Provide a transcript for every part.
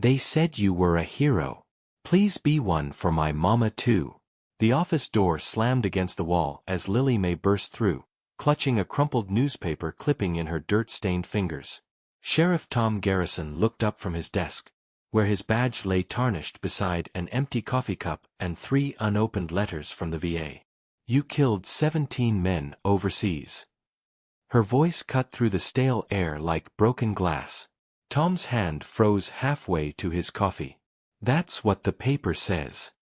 They said you were a hero. Please be one for my mama too. The office door slammed against the wall as Lily May burst through, clutching a crumpled newspaper clipping in her dirt-stained fingers. Sheriff Tom Garrison looked up from his desk, where his badge lay tarnished beside an empty coffee cup and 3 unopened letters from the VA. You killed 17 men overseas. Her voice cut through the stale air like broken glass. Tom's hand froze halfway to his coffee. That's what the paper says.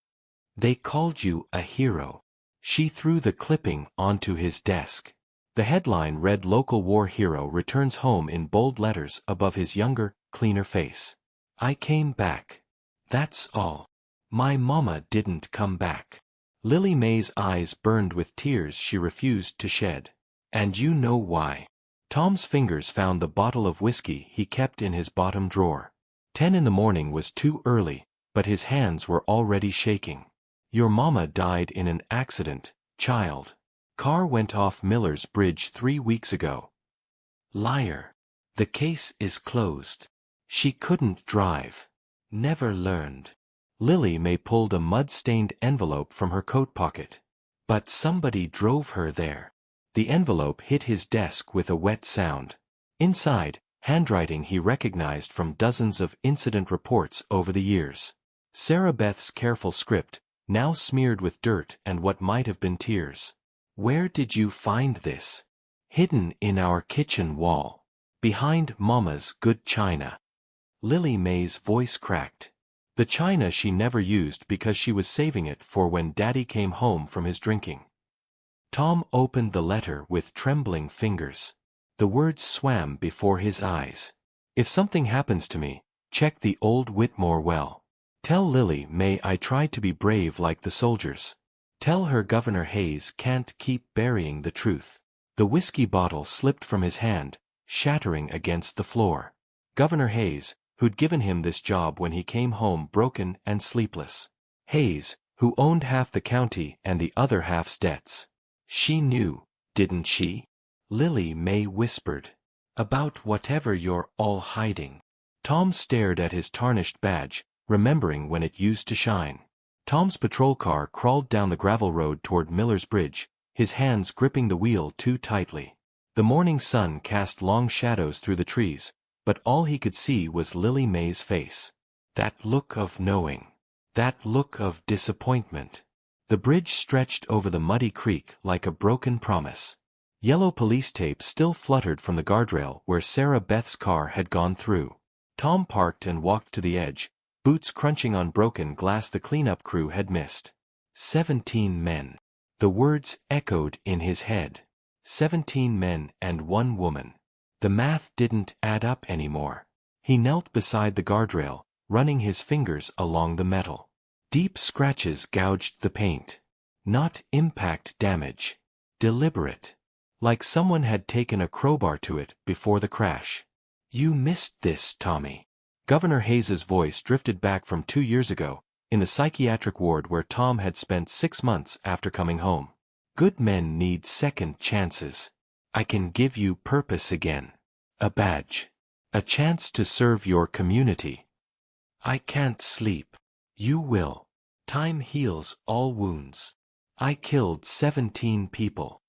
They called you a hero. She threw the clipping onto his desk. The headline read Local War Hero Returns Home in bold letters above his younger, cleaner face. I came back. That's all. My mama didn't come back. Lily May's eyes burned with tears she refused to shed. And you know why. Tom's fingers found the bottle of whiskey he kept in his bottom drawer. 10 in the morning was too early, but his hands were already shaking. Your mama died in an accident, child. Car went off Miller's Bridge 3 weeks ago. Liar. The case is closed. She couldn't drive. Never learned. Lily May pulled a mud-stained envelope from her coat pocket. But somebody drove her there. The envelope hit his desk with a wet sound. Inside, handwriting he recognized from dozens of incident reports over the years. Sarah Beth's careful script, now smeared with dirt and what might have been tears. Where did you find this? Hidden in our kitchen wall. Behind Mama's good china. Lily May's voice cracked. The china she never used because she was saving it for when Daddy came home from his drinking. Tom opened the letter with trembling fingers. The words swam before his eyes. If something happens to me, check the old Whitmore well. Tell Lily May I tried to be brave like the soldiers. Tell her Governor Hayes can't keep burying the truth. The whiskey bottle slipped from his hand, shattering against the floor. Governor Hayes, who'd given him this job when he came home broken and sleepless. Hayes, who owned half the county and the other half's debts. She knew, didn't she? Lily May whispered. About whatever you're all hiding. Tom stared at his tarnished badge, remembering when it used to shine. Tom's patrol car crawled down the gravel road toward Miller's Bridge, his hands gripping the wheel too tightly. The morning sun cast long shadows through the trees, but all he could see was Lily May's face. That look of knowing. That look of disappointment. The bridge stretched over the muddy creek like a broken promise. Yellow police tape still fluttered from the guardrail where Sarah Beth's car had gone through. Tom parked and walked to the edge, boots crunching on broken glass the cleanup crew had missed. 17 men. The words echoed in his head. 17 men and 1 woman. The math didn't add up anymore. He knelt beside the guardrail, running his fingers along the metal. Deep scratches gouged the paint. Not impact damage. Deliberate. Like someone had taken a crowbar to it before the crash. You missed this, Tommy. Governor Hayes's voice drifted back from 2 years ago, in the psychiatric ward where Tom had spent 6 months after coming home. Good men need second chances. I can give you purpose again. A badge. A chance to serve your community. I can't sleep. You will. Time heals all wounds. I killed 17 people.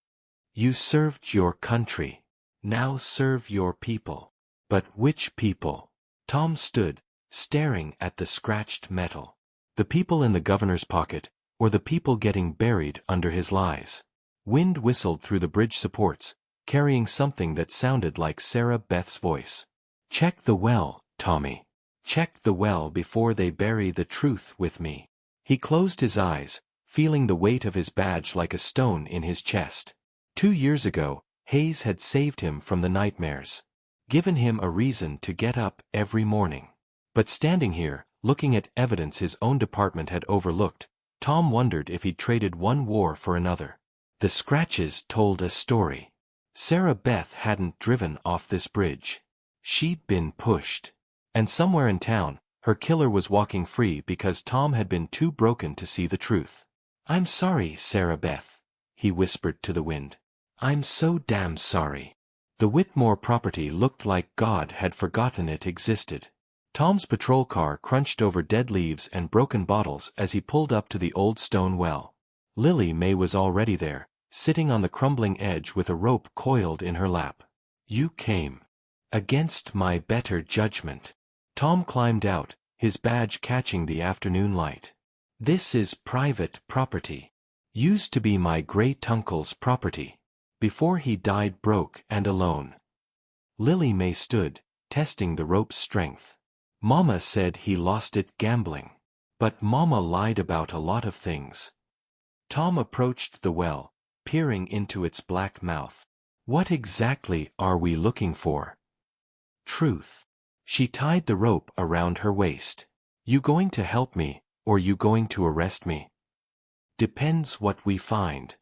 You served your country. Now serve your people. But which people? Tom stood, staring at the scratched metal. The people in the governor's pocket, or the people getting buried under his lies. Wind whistled through the bridge supports, carrying something that sounded like Sarah Beth's voice. Check the well, Tommy. Check the well before they bury the truth with me. He closed his eyes, feeling the weight of his badge like a stone in his chest. 2 years ago, Hayes had saved him from the nightmares. Given him a reason to get up every morning. But standing here, looking at evidence his own department had overlooked, Tom wondered if he'd traded one war for another. The scratches told a story. Sarah Beth hadn't driven off this bridge. She'd been pushed. And somewhere in town, her killer was walking free because Tom had been too broken to see the truth. I'm sorry, Sarah Beth, he whispered to the wind. I'm so damn sorry. The Whitmore property looked like God had forgotten it existed. Tom's patrol car crunched over dead leaves and broken bottles as he pulled up to the old stone well. Lily May was already there, sitting on the crumbling edge with a rope coiled in her lap. "You came. Against my better judgment." Tom climbed out, his badge catching the afternoon light. "This is private property. Used to be my great-uncle's property. Before he died broke and alone." Lily May stood, testing the rope's strength. "Mama said he lost it gambling. But Mama lied about a lot of things." Tom approached the well, peering into its black mouth. "What exactly are we looking for?" "Truth." She tied the rope around her waist. "You going to help me, or you going to arrest me?" "Depends what we find."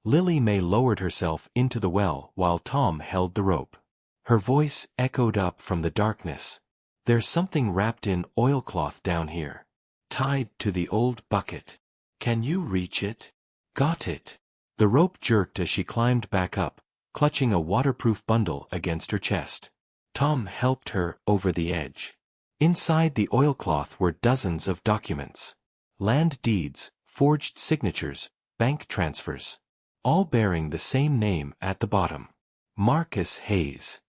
Lily May lowered herself into the well while Tom held the rope. Her voice echoed up from the darkness. "There's something wrapped in oilcloth down here. Tied to the old bucket. Can you reach it?" "Got it." The rope jerked as she climbed back up, clutching a waterproof bundle against her chest. Tom helped her over the edge. Inside the oilcloth were dozens of documents. Land deeds, forged signatures, bank transfers. All bearing the same name at the bottom. Marcus Hayes.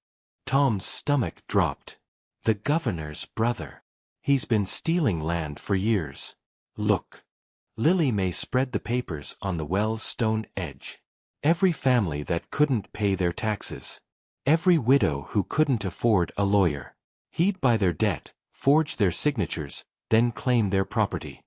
Tom's stomach dropped. The governor's brother. He's been stealing land for years. "Look." Lily May spread the papers on the well's stone edge. Every family that couldn't pay their taxes. Every widow who couldn't afford a lawyer. He'd buy their debt, forge their signatures, then claim their property.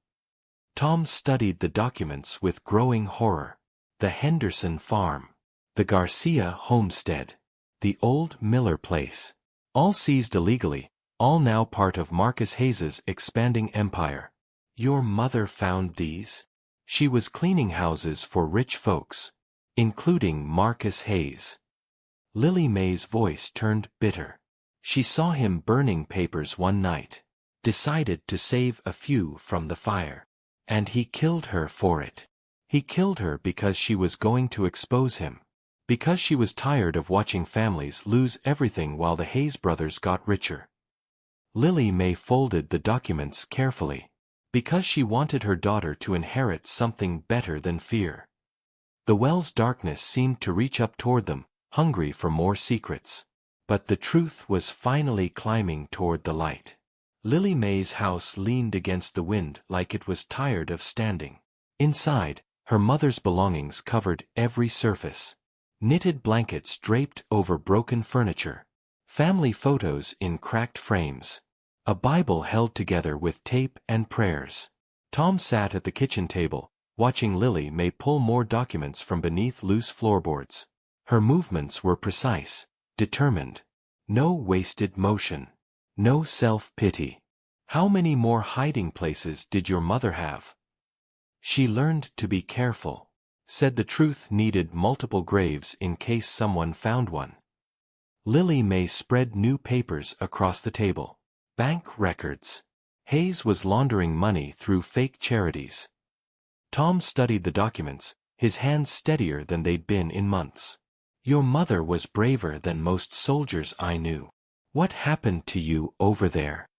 Tom studied the documents with growing horror. The Henderson farm. The Garcia homestead. The old Miller place. All seized illegally, all now part of Marcus Hayes's expanding empire. "Your mother found these?" She was cleaning houses for rich folks, including Marcus Hayes. Lily May's voice turned bitter. She saw him burning papers one night. Decided to save a few from the fire. And he killed her for it. He killed her because she was going to expose him. Because she was tired of watching families lose everything while the Hayes brothers got richer. Lily May folded the documents carefully. Because she wanted her daughter to inherit something better than fear. The well's darkness seemed to reach up toward them, hungry for more secrets. But the truth was finally climbing toward the light. Lily May's house leaned against the wind like it was tired of standing. Inside, her mother's belongings covered every surface. Knitted blankets draped over broken furniture. Family photos in cracked frames. A Bible held together with tape and prayers. Tom sat at the kitchen table, watching Lily May pull more documents from beneath loose floorboards. Her movements were precise, determined. No wasted motion. No self-pity. "How many more hiding places did your mother have?" "She learned to be careful. Said the truth needed multiple graves in case someone found one." Lily May spread new papers across the table. Bank records. Hayes was laundering money through fake charities. Tom studied the documents, his hands steadier than they'd been in months. "Your mother was braver than most soldiers I knew. What happened to you over there?"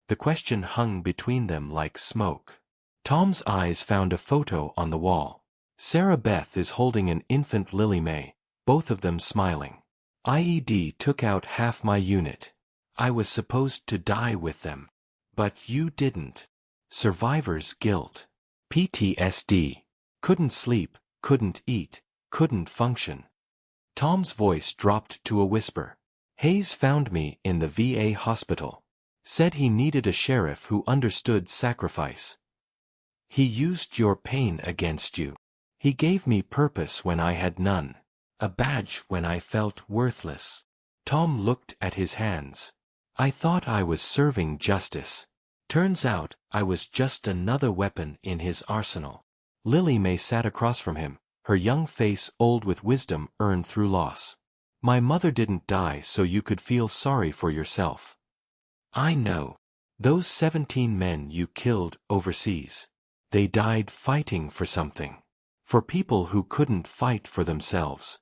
The question hung between them like smoke. Tom's eyes found a photo on the wall. Sarah Beth is holding an infant Lily May, both of them smiling. "IED took out half my unit. I was supposed to die with them. But you didn't. Survivor's guilt. PTSD. Couldn't sleep, couldn't eat, couldn't function." Tom's voice dropped to a whisper. "Hayes found me in the VA hospital. Said he needed a sheriff who understood sacrifice. He used your pain against you. He gave me purpose when I had none. A badge when I felt worthless." Tom looked at his hands. "I thought I was serving justice. Turns out I was just another weapon in his arsenal." Lily May sat across from him, her young face old with wisdom earned through loss. "My mother didn't die so you could feel sorry for yourself. I know. Those 17 men you killed overseas. They died fighting for something. For people who couldn't fight for themselves."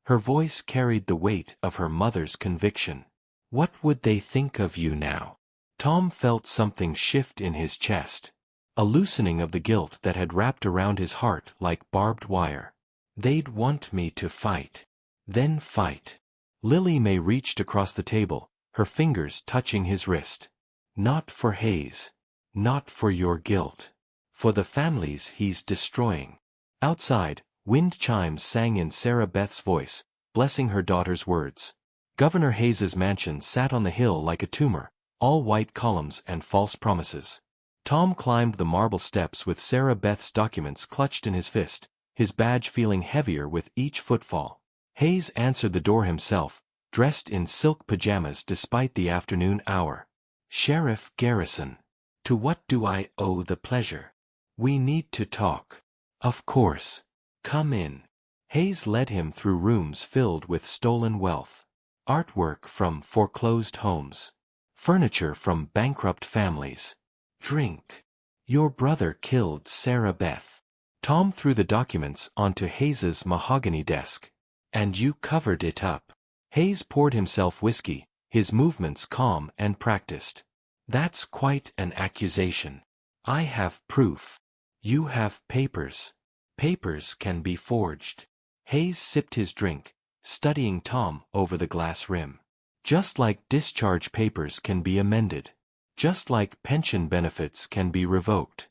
Her voice carried the weight of her mother's conviction. "What would they think of you now? Tom felt something shift in his chest. A loosening of the guilt that had wrapped around his heart like barbed wire. They'd want me to fight. Then fight. Lily May reached across the table, her fingers touching his wrist. Not for Hayes. Not for your guilt. For the families he's destroying. Outside, wind chimes sang in Sarah Beth's voice, blessing her daughter's words. Governor Hayes's mansion sat on the hill like a tumor, all white columns and false promises. Tom climbed the marble steps with Sarah Beth's documents clutched in his fist, his badge feeling heavier with each footfall. Hayes answered the door himself, dressed in silk pajamas despite the afternoon hour. Sheriff Garrison. To what do I owe the pleasure? We need to talk. Of course. Come in. Hayes led him through rooms filled with stolen wealth. Artwork from foreclosed homes. Furniture from bankrupt families. Drink. Your brother killed Sarah Beth. Tom threw the documents onto Hayes's mahogany desk. And you covered it up. Hayes poured himself whiskey, his movements calm and practiced. That's quite an accusation. I have proof. You have papers. Papers can be forged. Hayes sipped his drink, studying Tom over the glass rim. Just like discharge papers can be amended. Just like pension benefits can be revoked.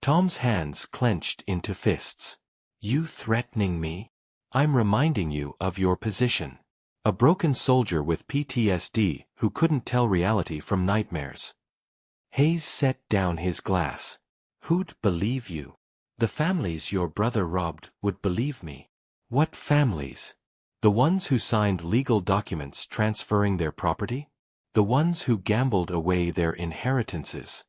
Tom's hands clenched into fists. You threatening me? I'm reminding you of your position. A broken soldier with PTSD who couldn't tell reality from nightmares. Hayes set down his glass. Who'd believe you? The families your brother robbed would believe me. What families? The ones who signed legal documents transferring their property? The ones who gambled away their inheritances?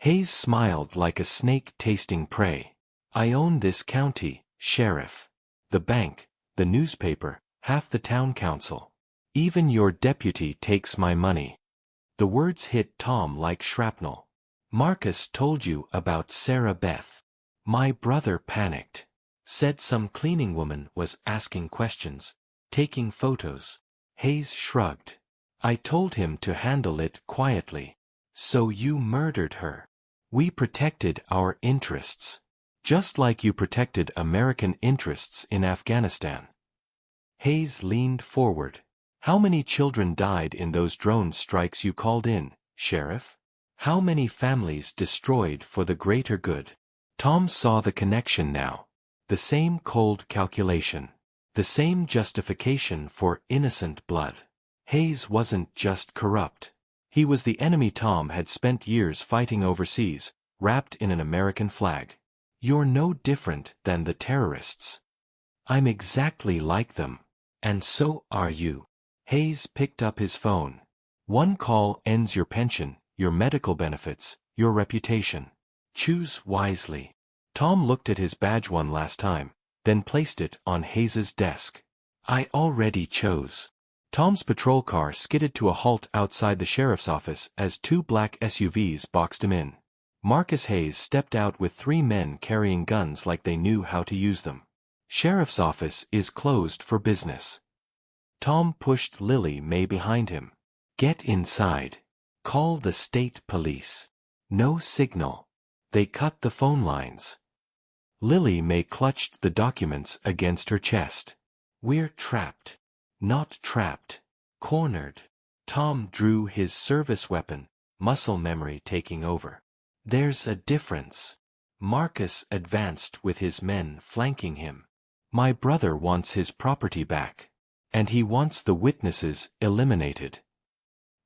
Hayes smiled like a snake tasting prey. I own this county, Sheriff. The bank, the newspaper, half the town council. Even your deputy takes my money. The words hit Tom like shrapnel. Marcus told you about Sarah Beth. My brother panicked. Said some cleaning woman was asking questions, taking photos. Hayes shrugged. I told him to handle it quietly. So you murdered her. We protected our interests. Just like you protected American interests in Afghanistan. Hayes leaned forward. How many children died in those drone strikes you called in, Sheriff? How many families destroyed for the greater good? Tom saw the connection now. The same cold calculation. The same justification for innocent blood. Hayes wasn't just corrupt. He was the enemy Tom had spent years fighting overseas, wrapped in an American flag. You're no different than the terrorists. I'm exactly like them. And so are you. Hayes picked up his phone. One call ends your pension, your medical benefits, your reputation. Choose wisely. Tom looked at his badge one last time, then placed it on Hayes's desk. I already chose. Tom's patrol car skidded to a halt outside the sheriff's office as two black SUVs boxed him in. Marcus Hayes stepped out with three men carrying guns like they knew how to use them. Sheriff's office is closed for business. Tom pushed Lily May behind him. Get inside. Call the state police. No signal. They cut the phone lines. Lily May clutched the documents against her chest. We're trapped. Not trapped. Cornered. Tom drew his service weapon, muscle memory taking over. There's a difference. Marcus advanced with his men flanking him. My brother wants his property back. And he wants the witnesses eliminated.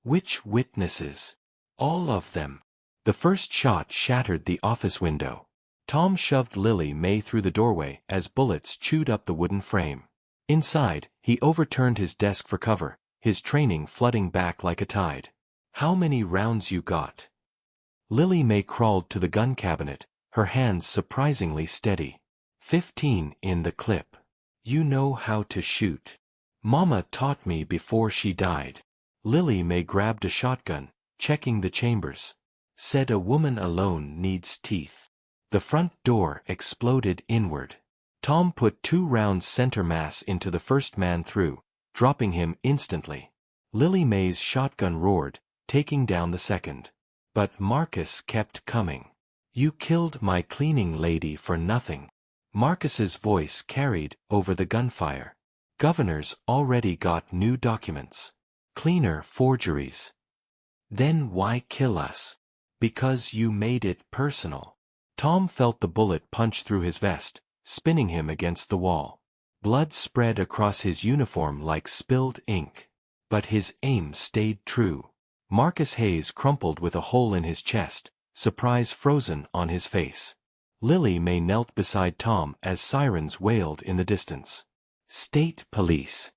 Which witnesses? All of them. The first shot shattered the office window. Tom shoved Lily May through the doorway as bullets chewed up the wooden frame. Inside, he overturned his desk for cover, his training flooding back like a tide. How many rounds you got? Lily May crawled to the gun cabinet, her hands surprisingly steady. 15 in the clip. You know how to shoot. Mama taught me before she died. Lily May grabbed a shotgun, checking the chambers. Said a woman alone needs teeth. The front door exploded inward. Tom put 2 rounds center mass into the first man through, dropping him instantly. Lily May's shotgun roared, taking down the second. But Marcus kept coming. "You killed my cleaning lady for nothing." Marcus's voice carried over the gunfire. "Governor's already got new documents. Cleaner forgeries." "Then why kill us?" "Because you made it personal." Tom felt the bullet punch through his vest, spinning him against the wall. Blood spread across his uniform like spilled ink. But his aim stayed true. Marcus Hayes crumpled with a hole in his chest, surprise frozen on his face. Lily May knelt beside Tom as sirens wailed in the distance. "State police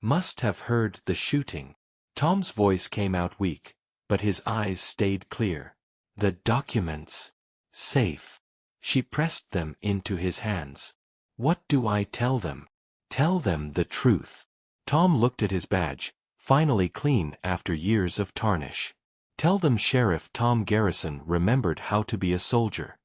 must have heard the shooting." Tom's voice came out weak, but his eyes stayed clear. "The documents. Safe." She pressed them into his hands. "What do I tell them?" "Tell them the truth." Tom looked at his badge, finally clean after years of tarnish. "Tell them Sheriff Tom Garrison remembered how to be a soldier."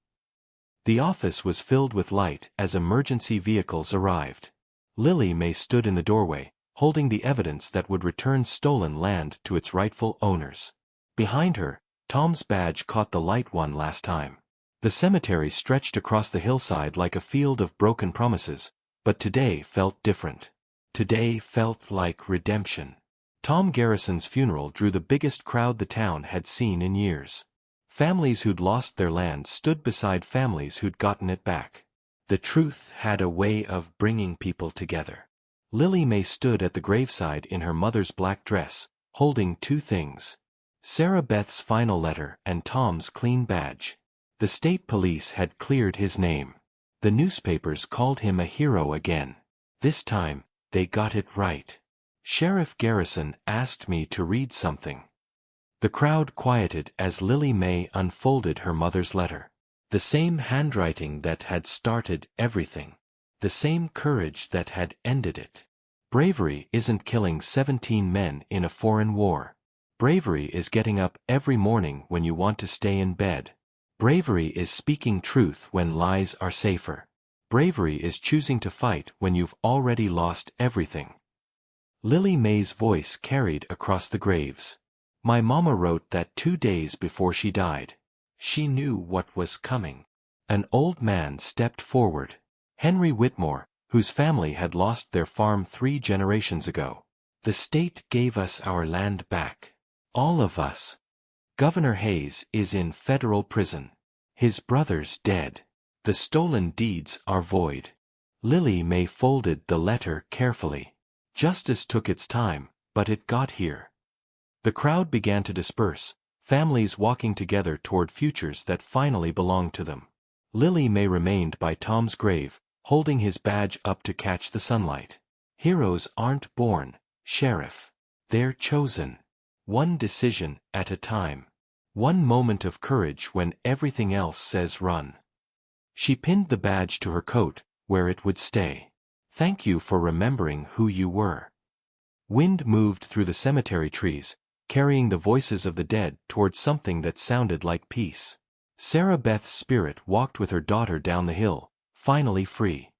The office was filled with light as emergency vehicles arrived. Lily May stood in the doorway, holding the evidence that would return stolen land to its rightful owners. Behind her, Tom's badge caught the light one last time. The cemetery stretched across the hillside like a field of broken promises, but today felt different. Today felt like redemption. Tom Garrison's funeral drew the biggest crowd the town had seen in years. Families who'd lost their land stood beside families who'd gotten it back. The truth had a way of bringing people together. Lily May stood at the graveside in her mother's black dress, holding two things: Sarah Beth's final letter and Tom's clean badge. The state police had cleared his name. The newspapers called him a hero again. This time, they got it right. "Sheriff Garrison asked me to read something." The crowd quieted as Lily May unfolded her mother's letter. The same handwriting that had started everything. The same courage that had ended it. Bravery isn't killing 17 men in a foreign war. Bravery is getting up every morning when you want to stay in bed. Bravery is speaking truth when lies are safer. Bravery is choosing to fight when you've already lost everything. Lily May's voice carried across the graves. "My mama wrote that 2 days before she died. She knew what was coming." An old man stepped forward. Henry Whitmore, whose family had lost their farm 3 generations ago. "The state gave us our land back. All of us. Governor Hayes is in federal prison. His brother's dead. The stolen deeds are void." Lily May folded the letter carefully. Justice took its time, but it got here. The crowd began to disperse, families walking together toward futures that finally belonged to them. Lily May remained by Tom's grave, holding his badge up to catch the sunlight. Heroes aren't born, Sheriff. They're chosen. One decision at a time. One moment of courage when everything else says run. She pinned the badge to her coat, where it would stay. "Thank you for remembering who you were." Wind moved through the cemetery trees, carrying the voices of the dead toward something that sounded like peace. Sarah Beth's spirit walked with her daughter down the hill, finally free.